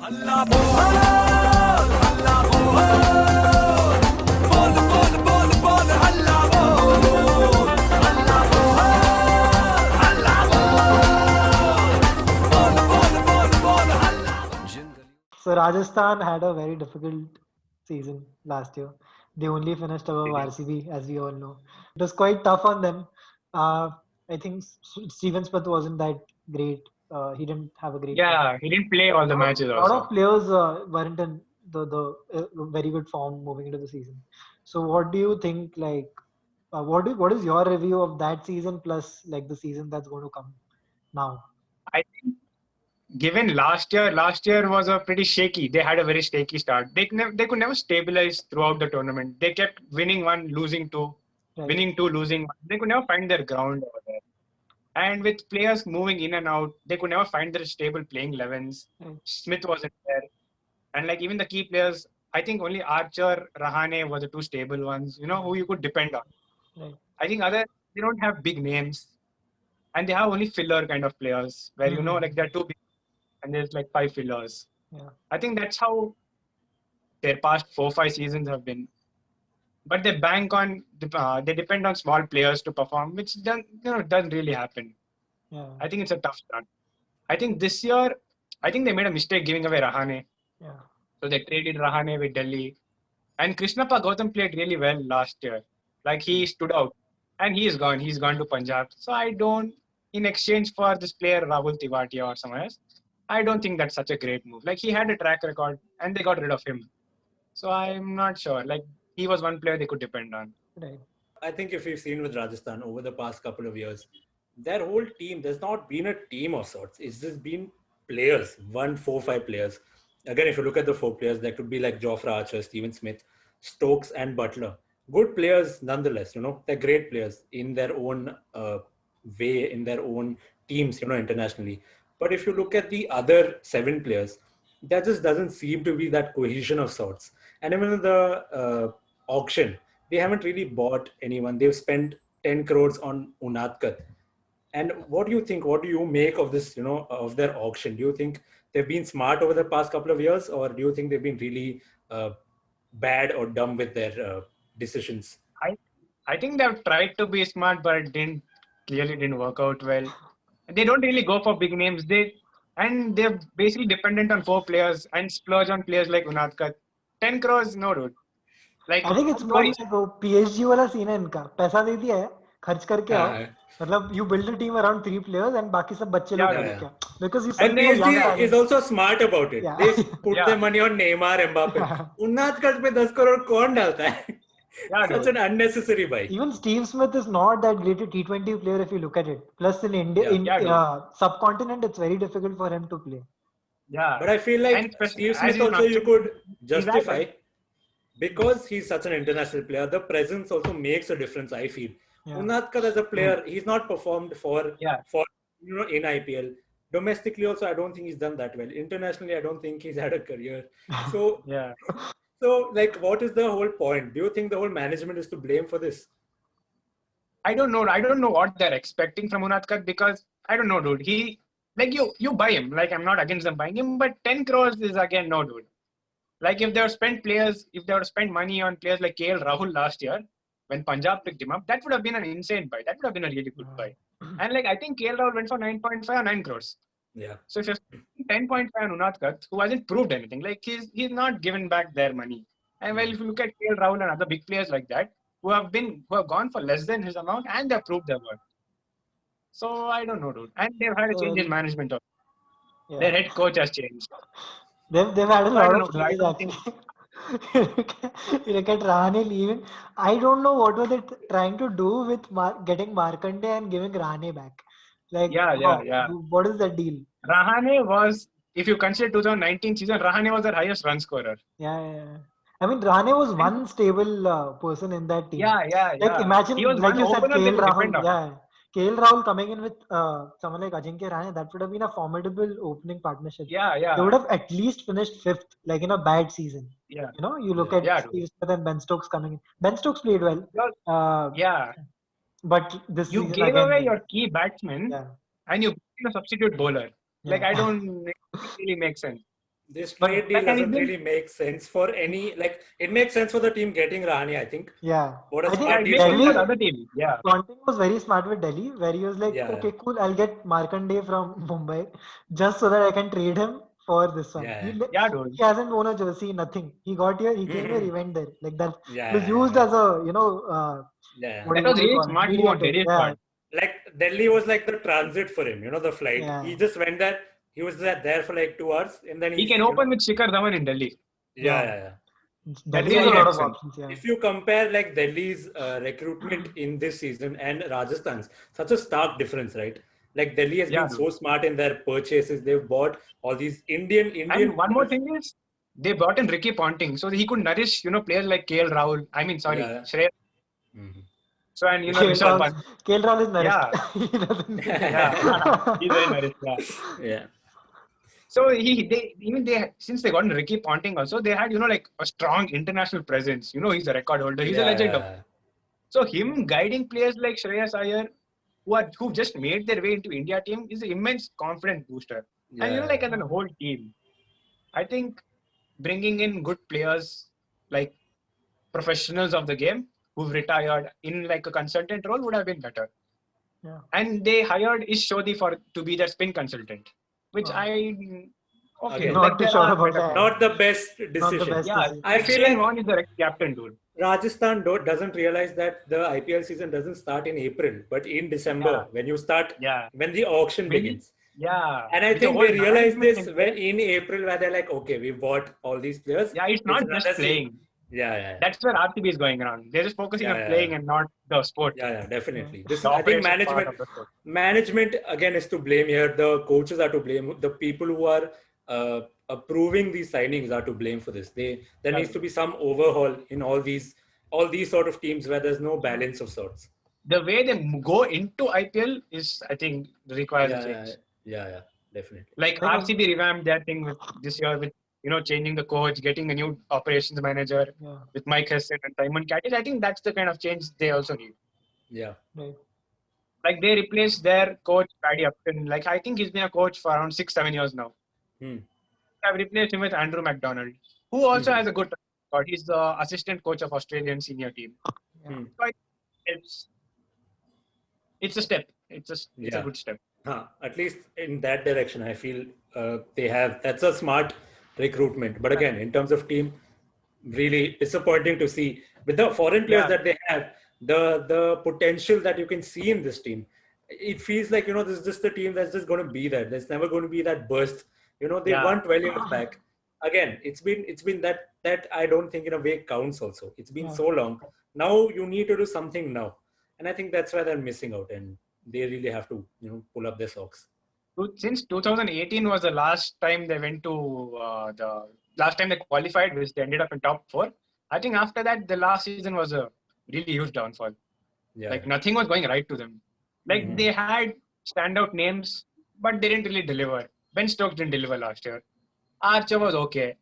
Allah bol, Allah bol, bol bol bol bol, Allah bol, Allah bol, Allah bol, bol bol bol, Allah. So Rajasthan had a very difficult season last year. They only finished above RCB, as we all know. It was quite tough on them. I think Steven Smith wasn't that great. He didn't have a great. Yeah, he didn't play all the matches A lot also. of players weren't in the very good form moving into the season. So what do you think? Like, what is your review of that season plus like the season that's going to come now? I think given last year was a pretty shaky. They had a very shaky start. They could never stabilize throughout the tournament. They kept winning one, losing two, Right. winning two, losing one. They could never find their ground over there. And with players moving in and out, they could never find their stable playing 11s. Right. Smith wasn't there. And like even the key players, I think only Archer, Rahane were the two stable ones, who you could depend on. Right. I think they don't have big names. And they have only filler kind of players where, like they're too big and there's like 5 fillers. Yeah. I think that's how their past 4-5 seasons have been. But they bank on, they depend on small players to perform, which doesn't really happen. Yeah. I think it's a tough start. I think this year, they made a mistake giving away Rahane. Yeah. So they traded Rahane with Delhi. And Krishnappa Gautam played really well last year. Like he stood out. And he is gone. He's gone to Punjab. So in exchange for this player Rahul Tivatia or someone else, I don't think that's such a great move. Like he had a track record and they got rid of him. So I'm not sure. Like he was one player they could depend on. Right. I think if we've seen with Rajasthan over the past couple of years, their whole team, there's not been a team of sorts. It's just been players, 4-5 players. Again, if you look at the 4 players, there could be like Jofra Archer, Steven Smith, Stokes and Butler. Good players nonetheless, they're great players in their own way, in their own teams, internationally. But if you look at the other 7 players, there just doesn't seem to be that cohesion of sorts. And even in the auction, they haven't really bought anyone. They've spent 10 crores on Unadkat. And what do you think? What do you make of this, of their auction? Do you think they've been smart over the past couple of years, or do you think they've been really bad or dumb with their decisions? I think they've tried to be smart, but it clearly didn't work out well. They don't really go for big names. They're basically dependent on 4 players and splurge on players like Unadkat. 10 crores, no dude. Like I think it's more like वो PSG वाला scene है इनका. पैसा दे दिया है, खर्च करके आओ. मतलब you build a team around 3 players and बाकी सब बच्चे लोग खरीद के. Because you and PSG is also smart about it. Yeah. They put their money on Neymar, Mbappe. Unadkat पे 10 crore कौन डालता है? Such an unnecessary buy. Even Steve Smith is not that great a T20 player if you look at it. Plus in India, subcontinent, it's very difficult for him to play. Yeah. But I feel like Steve Smith also you could justify because he's such an international player. The presence also makes a difference, I feel. Yeah. Unadkat as a player, he's not performed for in IPL. Domestically also, I don't think he's done that well. Internationally, I don't think he's had a career. So yeah. So, like, what is the whole point? Do you think the whole management is to blame for this? I don't know. I don't know what they're expecting from Unadkat because I don't know, dude. He, like, you buy him. Like, I'm not against them buying him, but 10 crores is again no, dude. Like, if they were spent money on players like KL Rahul last year, when Punjab picked him up, that would have been an insane buy. That would have been a really good buy. And like, I think KL Rahul went for 9.5 or 9 crores. Yeah. So if you're 10.5 on Unadkat, who hasn't proved anything, like he's not given back their money. And well, if you look at KL Rahul and other big players like that, who have gone for less than his amount and they've proved their worth. So I don't know, dude. And they've had a change in management. Their head coach has changed. They've had a lot of changes actually. You look at Rahane leaving. I don't know what were they trying to do with getting Markande and giving Rahane back. Like, what is the deal? Rahane was, if you consider 2019 season, Rahane was their highest run scorer. Yeah. I mean, Rahane was one stable person in that team. Yeah. Like, imagine, like you said, KL Rahul. Yeah. KL Rahul coming in with someone like Ajinkya Rahane, that would have been a formidable opening partnership. Yeah. They would have at least finished 5th, like in a bad season. Yeah. You look at Steve Smith and Ben Stokes coming in. Ben Stokes played well. But this you season gave again, away your key batsman and you became a substitute bowler. Yeah. Like, I don't really make sense. This But trade deal like, and doesn't it really make sense for any, like, it makes sense for the team getting Rahane, I think. yeah, What a I smart think it deal makes for sense for Delhi. the other team. Yeah. Ponting was very smart with Delhi, where he was like, Yeah, okay, cool, I'll get Markanday from Mumbai just so that I can trade him for this one. yeah, Yeah, dude. He hasn't won a jersey, nothing. He got here, he came here, he Mhm. went there. Like that. yeah, He was yeah, used yeah, as a, yeah. what That do was you really call it? smart move on Mediator. Delhi's Yeah, part. Like Delhi was like the transit for him, the flight. yeah. He just went there. He was there for like 2 hours, and then He he's, can open with Shikhar Dhawan in Delhi. yeah, Yeah. yeah, yeah. That Delhi has a really lot helps of him. options, yeah. If you compare like Delhi's recruitment in this season and Rajasthan's, such a stark difference, right? Like Delhi has Yeah, been dude. so smart in their purchases. They've bought all these Indian And one more players. thing is, they brought in Ricky Ponting, so he could nourish, players like KL Rahul. I mean, sorry, Yeah. Shreyas. Mhm. So, and KL Rishabh Rahul, Pant. KL Rahul is nourished. Yeah, He doesn't need yeah, he's very nourished. Yeah. Yeah. So since they got in Ricky Ponting also, they had like a strong international presence. He's a record holder. He's a legend. Yeah. So him guiding players like Shreyas Iyer, who just made their way into India team, is an immense confidence booster. And Yeah. like as a whole team, I think bringing in good players like professionals of the game who've retired in like a consultant role would have been better. Yeah. And they hired Ish Shodhi to be their spin consultant, which Again, Not too there sure are about better that. players. Not the best Not the decision. best Yeah, decision. I feel Shane like Warne is the captain, dude. Rajasthan doesn't realize that the IPL season doesn't start in April, but in December Yeah. when you start, Yeah. when the auction When- begins. Yeah. And I With the think whole they realize management this in when place. in April, where they're like, okay, we bought all these players. Yeah, it's not just another playing. Yeah. That's where RCB is going around. They're just focusing on playing and not the sport. Yeah, definitely. This The I think operation part of the sport. management again is to blame here. The coaches are to blame. The people who are approving these signings are to blame for this. There needs to be some overhaul in all these sort of teams where there's no balance of sorts. The way they go into IPL is, I think, requires a change. Yeah, definitely. Like RCB revamped their thing with this year with changing the coach, getting a new operations manager with Mike Heston and Simon Catich. I think that's the kind of change they also need. Yeah. Right. Like they replaced their coach Paddy Upton. Like I think he's been a coach for around 6-7 years now. I've replaced him with Andrew McDonald, who also has a good record. He's the assistant coach of Australian senior team. Yeah. So I think it's a step. It's a good step. At least in that direction, I feel that's a smart recruitment. But again, in terms of team, really disappointing to see with the foreign players that they have, the potential that you can see in this team. It feels like, this is just a team that's just going to be there. There's never going to be that burst. They won 12 years back. Again, it's been that I don't think in a way counts also. It's been so long. Now you need to do something now. And I think that's why they're missing out, and they really have to, pull up their socks. Since 2018 was the last time they went to the last time they qualified, which they ended up in top 4. I think after that, the last season was a really huge downfall. Yeah. Like nothing was going right to them. Like they had standout names, but they didn't really deliver. Ben Stokes didn't deliver last year. Archer was okay.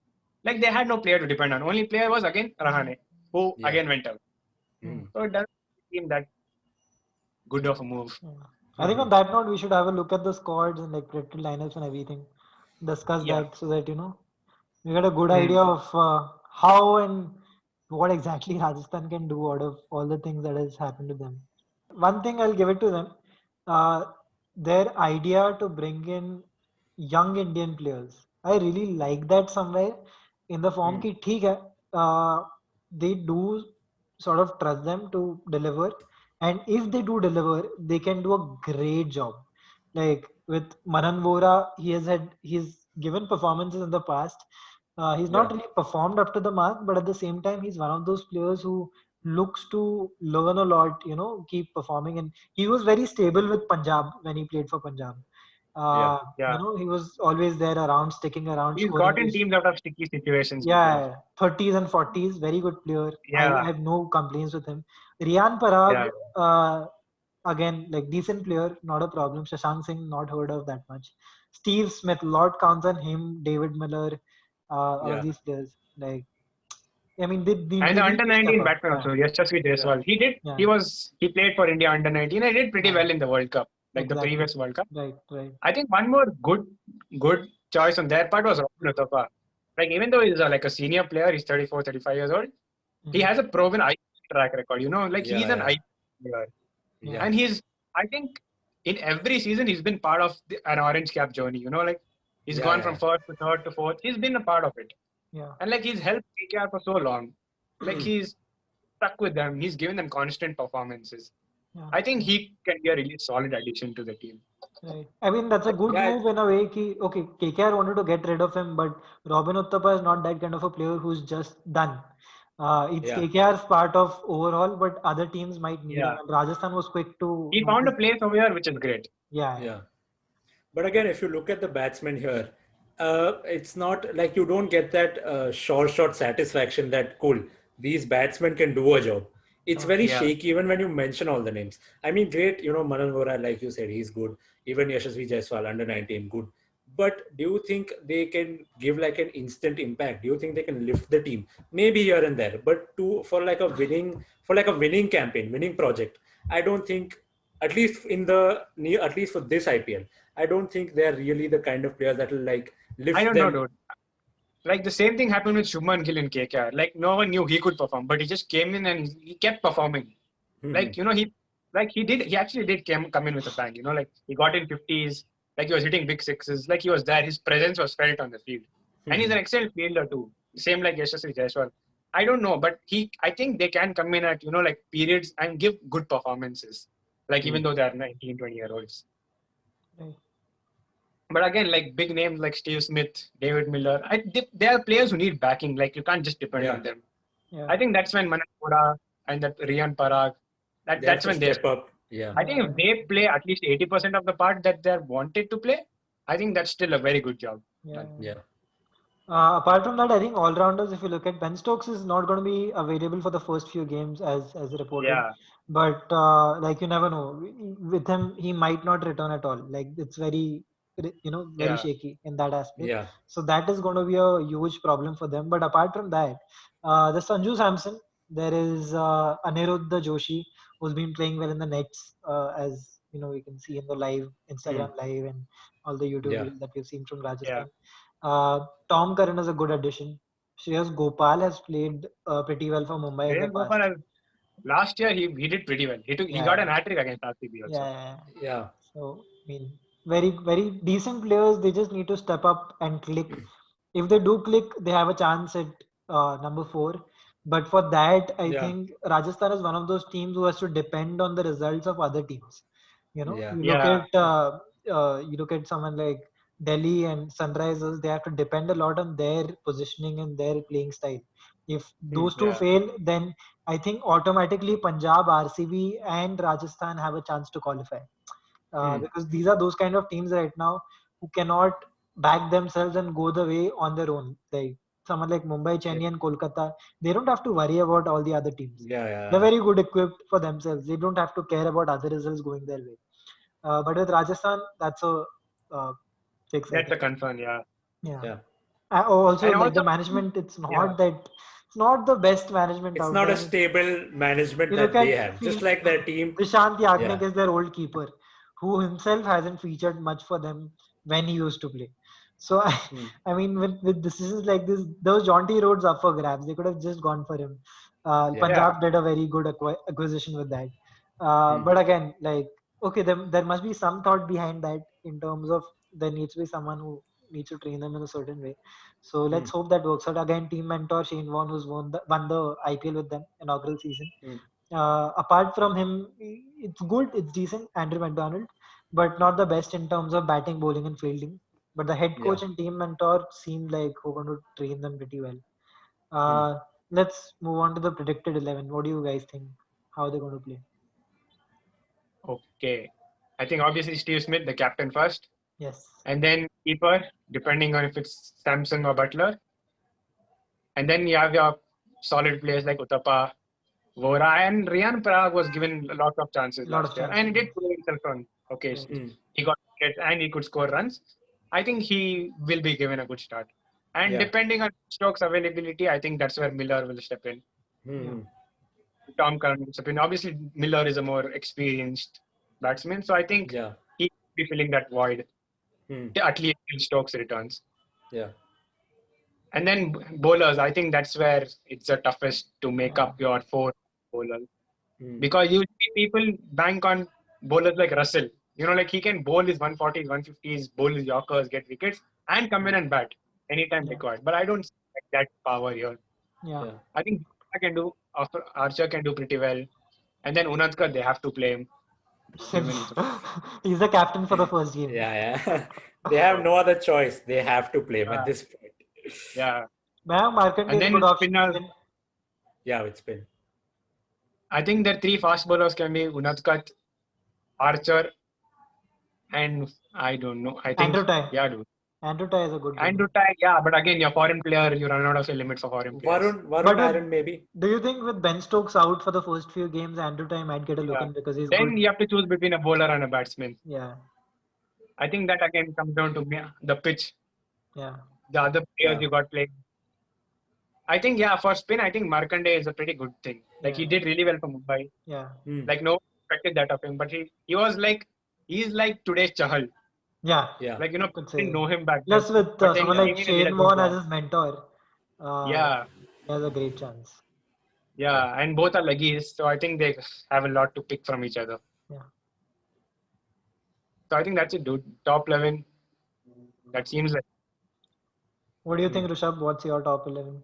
Like they had no player to depend on. Only player was again Rahane, who again went out. So it doesn't seem that good of a move. I think on that note, we should have a look at the squads and like predicted lineups and everything. Discuss that so that we get a good idea of how and what exactly Rajasthan can do out of all the things that has happened to them. One thing I'll give it to them, their idea to bring in young Indian players. I really like that somewhere in the form ki theek hai, they do sort of trust them to deliver. And if they do deliver, they can do a great job. Like with Manan Vora, he's given performances in the past. He's not really performed up to the mark, but at the same time, he's one of those players who looks to learn a lot, keep performing. And he was very stable with Punjab when he played for Punjab. He was always there around, sticking around. He's gotten teams out of sticky situations. Yeah, 30s and 40s, very good player. Yeah. I have no complaints with him. Riyan Parag, again, like decent player, not a problem. Shashank Singh, not heard of that much. Steve Smith, lot counts on him. David Miller, all these players. Like, I mean, and the under-19 batsman also, Yashasvi Jaiswal. He did. Yeah. He played for India under-19. I did pretty well in the World Cup, like the previous World Cup. Right. I think one more good choice on their part was Robin Uthappa. like even though he's like a senior player, he's 34, 35 years old. He has a proven IPL track record. Like he's an IPL player, Yeah. and I think in every season he's been part of an orange cap journey. Like he's gone from first to third to fourth. He's been a part of it, Yeah. and like he's helped KKR for so long. Like he's stuck with them. He's given them constant performances. Yeah. I think he can be a really solid addition to the team. Right. I mean, that's a good Yeah. move in a way. Okay, KKR wanted to get rid of him, but Robin Uthappa is not that kind of a player who's just done. It's Yeah. KKR's part of overall, but other teams might need him. Yeah. And Rajasthan was quick to. He found a place over here, which is great. Yeah. Yeah. But again, if you look at the batsmen here, it's not like you don't get that short satisfaction that cool, these batsmen can do a job. It's very Yeah. shaky even when you mention all the names. I mean, great, Manan Vora, like you said, he's good. Even Yashasvi Jaiswal, under 19, good. But do you think they can give like an instant impact? Do you think they can lift the team? Maybe here and there, but for like a winning campaign, winning project, I don't think, at least for this IPL, I don't think they're really the kind of players that will like lift I don't them. know, dude. Like the same thing happened with Shubman Gill in KKR. Like no one knew he could perform, but he just came in and he kept performing. Like he actually did come in with a bang. Like he got in 50s. Like he was hitting big sixes. Like he was there. His presence was felt on the field, and he's an excellent fielder too. Same like Yashasvi Jaiswal. I don't know, but I think they can come in at like periods and give good performances. Like even though they are 19, 20-year-olds. Right. But again, like big names like Steve Smith, David Miller, they are players who need backing. Like you can't just depend on them. Yeah. I think that's when Manan Vora and that Riyan Parag, that's when they step up. Yeah. I think if they play at least 80% of the part that they're wanted to play, I think that's still a very good job. Yeah. Yeah. Apart from that, I think all rounders. If you look at Ben Stokes, is not going to be available for the first few games as reported. Yeah. But like you never know. With him, he might not return at all. Like it's very Yeah. shaky in that aspect. Yeah. So that is going to be a huge problem for them. But apart from that, the Sanju Samson, there is Aniruddha Joshi, who's been playing well in the nets, as we can see in the live Instagram live and all the YouTube Yeah. videos that we've seen from Rajasthan. Tom Curran is a good addition. Shreyas Gopal has played pretty well for Mumbai in the Shreyas past. Gopal, last year he did pretty well. He got an hat-trick against RCB also. Yeah. So I mean, very very decent players. They just need to step up and click. If they do click, they have a chance at number 4. But for that, I think Rajasthan is one of those teams who has to depend on the results of other teams. You look at someone like Delhi and Sunrisers, they have to depend a lot on their positioning and their playing style. If those two fail, then I think automatically Punjab, RCB and Rajasthan have a chance to qualify. Because these are those kind of teams right now who cannot back themselves and go the way on their own. Like someone like Mumbai, Chennai and Kolkata, they don't have to worry about all the other teams. They're very good equipped for themselves. They don't have to care about other results going their way. But with Rajasthan, that's a fix. That's a concern, yeah. Also, like the management, it's not the best management. It's not a stable management that they have. Just like their team. Prashant Yagnik is their old keeper, who himself hasn't featured much for them when he used to play. So I mean, with decisions like this, those Jonty Rhodes up for grabs. They could have just gone for him. Punjab did a very good acquisition with that. But again, like okay, there must be some thought behind that in terms of there needs to be someone who needs to train them in a certain way. So let's hope that works out. Again, team mentor Shane Warne, who's won the IPL with them inaugural season. Apart from him, it's good, it's decent, Andrew McDonald, but not the best in terms of batting, bowling, and fielding. But the head coach and team mentor seemed like who are going to train them pretty well. Let's move on to the predicted 11. What do you guys think? How they're going to play? Okay. I think obviously Steve Smith, the captain first. Yes. And then keeper, depending on if it's Samson or Butler. And then you have your solid players like Uthappa, Vora, and Riyan Parag was given a lot of chances last year. And he did prove himself on occasion. He got wickets and he could score runs. I think he will be given a good start. And depending on Stokes' availability, I think that's where Miller will step in. Tom Curran will step in. Obviously, Miller is a more experienced batsman. So I think he will be filling that void. At least till Stokes returns. Yeah. And then bowlers, I think that's where it's the toughest to make Yeah. up your 4 bowlers. Hmm. Because you see people bank on bowlers like Russell. Like he can bowl his 140s, 150s, bowl his Yorkers, get wickets, and come in and bat anytime Yeah. required. But I don't see that power here. Yeah. Yeah. I think Archer can do pretty well. And then Unadkat, they have to play him. He's the captain for the first game. Yeah. They have no other choice. They have to play him at this point. Yeah. Markande And is a then good option. spinners. Yeah, it's been. I think the 3 fast bowlers can be Unadkat, Archer, and I don't know. I think Andrew Tye. yeah, dude. Andrew Tye is a good Andrew bowler. Tye, yeah, but again, you're foreign player, you run out of your limit for foreign players. Varun But Aaron maybe. do you think with Ben Stokes out for the first few games, Andrew Tye might get a look Yeah. in because he's Then good? you have to choose between a bowler and a batsman. Yeah. I think that again comes down to the pitch, Yeah. the other players Yeah. you got playing. I think for spin, I think Markande is a pretty good thing. Like he Yeah. did really well for Mumbai. Yeah. Hmm. Like no one expected that of him, but he's like today's Chahal. Yeah. Yeah. Like Could didn't say. know him back then. Plus with But then someone he like came in and did a Shane good Warne job. as his mentor, Yeah, he has a great chance. yeah, and both are leggies, so I think they have a lot to pick from each other. Yeah. So I think that's it, dude. Top 11. That seems like What do you think, Rishabh? What's your top 11?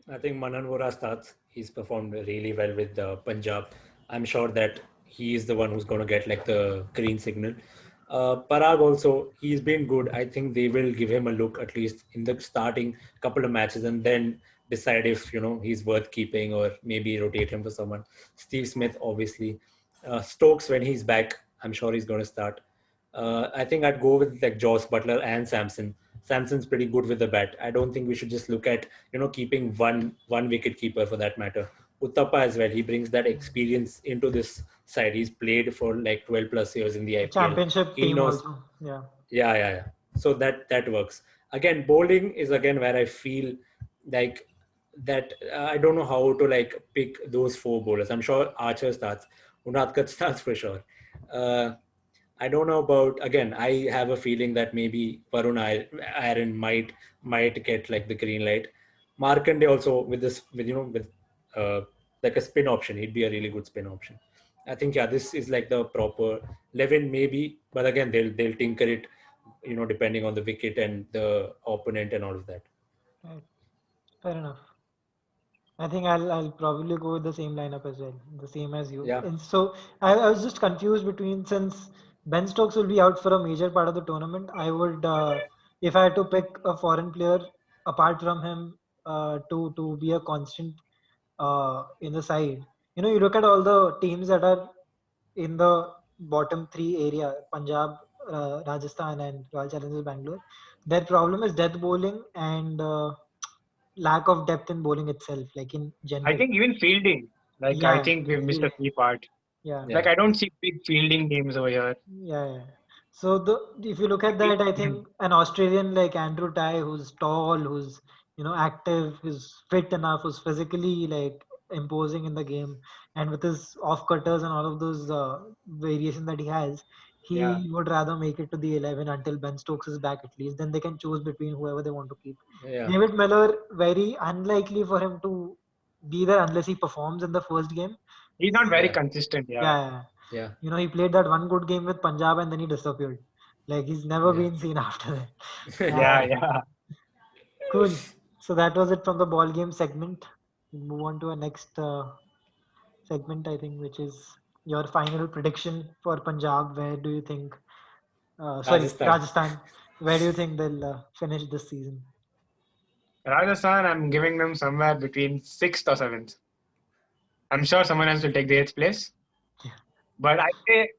I think Manan Vora starts. He's performed really well with Punjab. I'm sure that he is the one who's going to get like the green signal. Parag also, he's been good. I think they will give him a look at least in the starting couple of matches and then decide if he's worth keeping or maybe rotate him for someone. Steve Smith, obviously. Stokes, when he's back, I'm sure he's going to start. I think I'd go with like Joss Butler and Samson. Samson's pretty good with the bat. I don't think we should just look at keeping one wicket keeper for that matter. Uthappa as well. He brings that experience into this side. He's played for like 12 plus years in the IPL. Championship He team knows. also. Yeah. Yeah. So that works. Again, bowling is again where I feel like that I don't know how to like pick those 4 bowlers. I'm sure Archer starts. Unadkat starts for sure. I don't know about, again, I have a feeling that maybe Varun Aaron might get like the green light. Markande also with like a spin option, he'd be a really good spin option. I think this is like the proper 11 maybe, but again they'll tinker it, depending on the wicket and the opponent and all of that. Right. Fair enough. I think I'll probably go with the same lineup as well, the same as you. Yeah. And so I was just confused between, since Ben Stokes will be out for a major part of the tournament, I would if I had to pick a foreign player apart from him to be a constant in the side. You look at all the teams that are in the bottom 3 area, Punjab, Rajasthan, and Royal Challengers Bangalore. Their problem is death bowling and lack of depth in bowling itself, like in general. I think even fielding. Like I think we've missed a key part. Yeah. Like I don't see big fielding names over here. Yeah. So if you look at that, I think an Australian like Andrew Tye, who's tall, who's active, who's fit enough, who's physically like imposing in the game, and with his off cutters and all of those variations that he has, he Yeah. would rather make it to the 11 until Ben Stokes is back at least. Then they can choose between whoever they want to keep. Yeah. David Miller, very unlikely for him to be there unless he performs in the first game. He's not very Yeah. consistent. Yeah. Yeah. He played that one good game with Punjab and then he disappeared. Like he's never Yeah. been seen after that. Yeah. Cool. So that was it from the ball game segment. We move on to our next segment, I think, which is your final prediction for Punjab. Where do you think? Rajasthan. Where do you think they'll finish this season? Rajasthan, I'm giving them somewhere between 6th or 7th. I'm sure someone else will take the 8th place. Yeah. But I say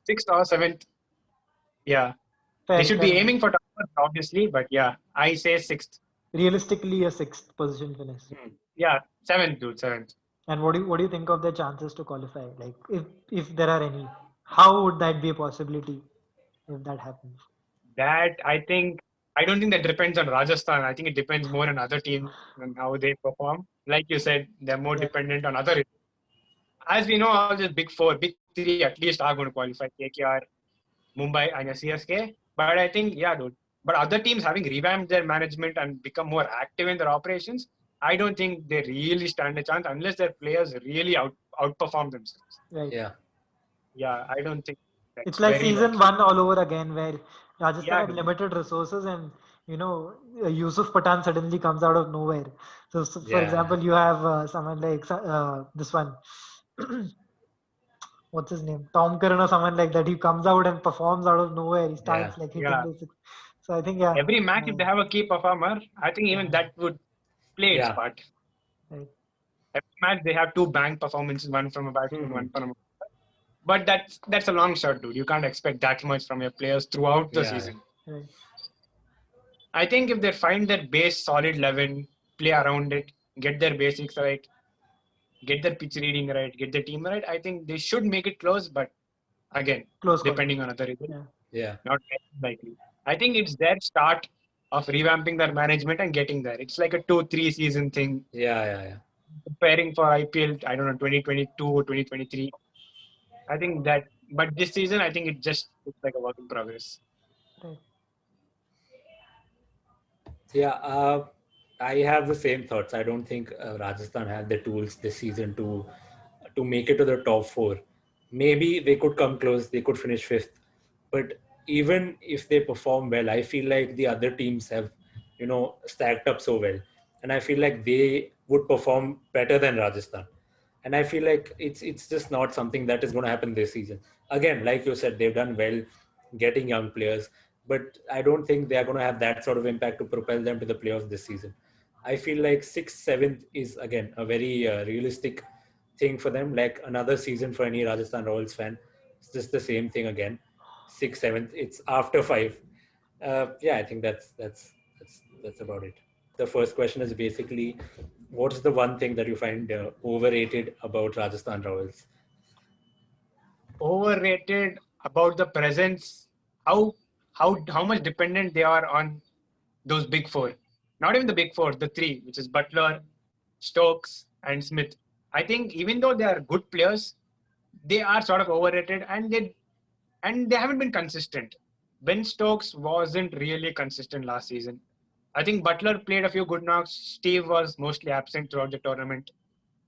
6th or 7th. Yeah. Fair, They should be fair. aiming for top, obviously, but yeah, I say 6th. Realistically, a 6th position finish. Yeah, 7th, dude, 7th. And what do you think of their chances to qualify? Like, if there are any, how would that be a possibility if that happens? That I don't think that depends on Rajasthan. I think it depends more on other teams and how they perform. Like you said, they're more Yeah. dependent on other. As we know, all the big 3 at least are going to qualify: KKR, Mumbai, and CSK. But I think, yeah, dude. But other teams having revamped their management and become more active in their operations, I don't think they really stand a chance unless their players really outperform themselves. Right. Yeah. Yeah, I don't think It's that's like very season likely. one all over again, where Rajasthan Yeah, had dude. limited resources, and Yusuf Pathan suddenly comes out of nowhere. So for Yeah. example, you have someone like this one. What's his name? Tom Curran or someone like that. He comes out and performs out of nowhere. He Yeah. starts like hitting Yeah. the six. So I think yeah, Every match, if they have a key performer, I think even yeah, that would play its Yeah. part. right. Every match they have two bank performances, one from a batsman, Mhm. one from a. But that's a long shot, dude. You can't expect that much from your players throughout the Yeah. season. Right. I think if they find their base solid 11, play around it, get their basics right, get their pitch reading right, get their team right, I think they should make it close. But again, Close call. depending on other results, Yeah. Yeah. not very likely. I think it's their start of revamping their management and getting there. It's like a 2-3 season thing. Yeah. Yeah. Preparing for IPL, I don't know, 2022 or 2023. I think that, but this season, I think it just looks like a work in progress. Right. Yeah, I have the same thoughts. I don't think Rajasthan have the tools this season to make it to the top four. Maybe they could come close. They could finish fifth, but even if they perform well, I feel like the other teams have, stacked up so well, and I feel like they would perform better than Rajasthan. And I feel like it's just not something that is going to happen this season. Again, like you said, they've done well getting young players, but I don't think they are going to have that sort of impact to propel them to the playoffs this season. I feel like 6th, 7th is again a very realistic thing for them. Like another season for any Rajasthan Royals fan, it's just the same thing again. 6th, 7th, it's after 5. Yeah, I think that's about it. The first question is basically, what's the one thing that you find overrated about Rajasthan Royals? Overrated about the presence, how how much dependent they are on those big four. Not even the big four, the three, which is Butler, Stokes, and Smith. I think even though they are good players, they are sort of overrated and they haven't been consistent. Ben Stokes wasn't really consistent last season. I think Butler played a few good knocks. Steve was mostly absent throughout the tournament.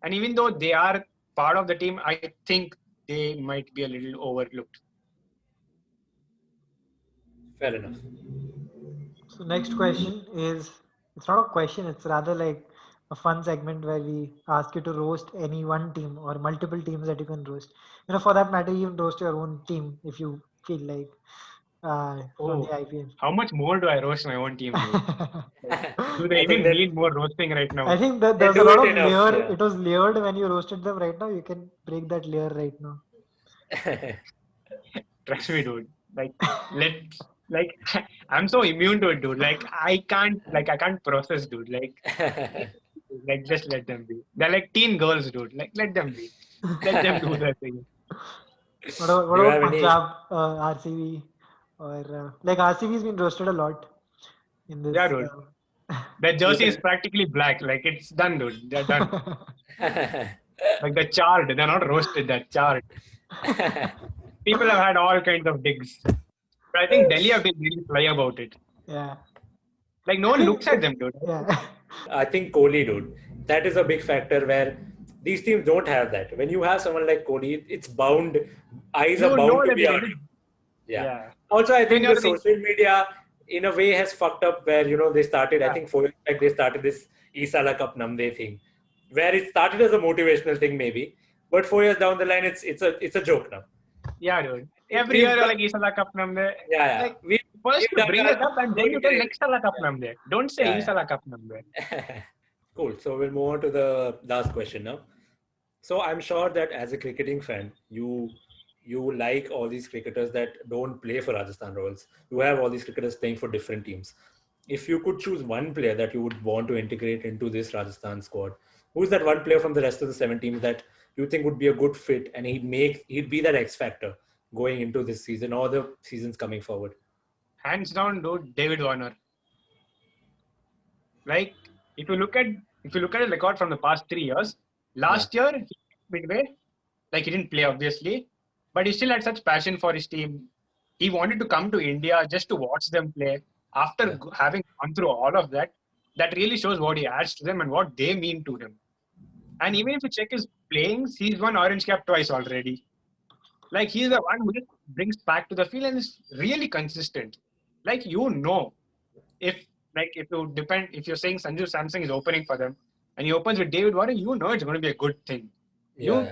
And even though they are part of the team, I think they might be a little overlooked. Fair enough. So next question is, it's not a question, it's rather like a fun segment where we ask you to roast any one team or multiple teams that you can roast. For that matter, you can roast your own team if you feel like from the Oh, IPL. how much more do I roast my own team, dude? Like, do they I think even that need more roasting right I now? think that they there's a do lot it of enough. layer. Yeah. It was layered when you roasted them right now. You can break that layer right now. Trust me, dude. Like, let like I'm so immune to it, dude. Like I can't process, dude. Like just let them be. They're like teen girls, dude. Like let them be. Let them do their thing. What Do you about have any? Punjab, RCB, or like RCB's been roasted a lot in this. Yeah, dude. Their jersey is Even practically black. Like it's done, dude. They're done. Like they're charred. They're not roasted. They're charred. People have had all kinds of digs. But I think Delhi have been really fly about it. Yeah. Like no one looks at them, dude. Yeah. I think Kohli, dude, that is a big factor where these teams don't have that. When you have someone like Kohli, it's bound, eyes are You bound know to that be they're on gonna. him. Yeah. Yeah. Also, I When think you're the the social media, in a way, has fucked up where, they started, I yeah. think 4 years back, they started this Isala Cup Namde thing, where it started as a motivational thing, maybe. But 4 years down the line, it's a joke now. Yeah, dude. Every year you're like Isala Cup namde. Yeah, yeah. Like first We've you done bring a it up and then good you tell grade. next Isala Cup namde. Don't say Yeah, Isala Cup namde. yeah. Cool. So we'll move on to the last question now. So I'm sure that as a cricketing fan, you like all these cricketers that don't play for Rajasthan Royals. You have all these cricketers playing for different teams. If you could choose one player that you would want to integrate into this Rajasthan squad, who's that one player from the rest of the 7 teams that you think would be a good fit and he'd be that X factor going into this season or the seasons coming forward? Hands down, dude, David Warner. Like if you look at his record from the past 3 years, last year he midway, like he didn't play obviously, but he still had such passion for his team. He wanted to come to India just to watch them play. after having gone through all of that, that really shows what he adds to them and what they mean to him. And even if you check his playings, he's won orange cap twice already. Like he's the one who just brings back to the field and is really consistent. Like if you're saying Sanju Samson is opening for them and he opens with David Warner, it's going to be a good thing. You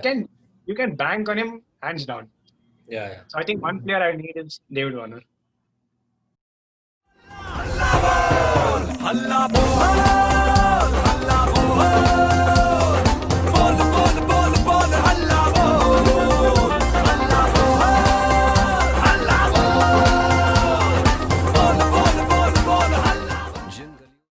can bank on him hands down. Yeah. So I think one player I need is David Warner. Halla bol,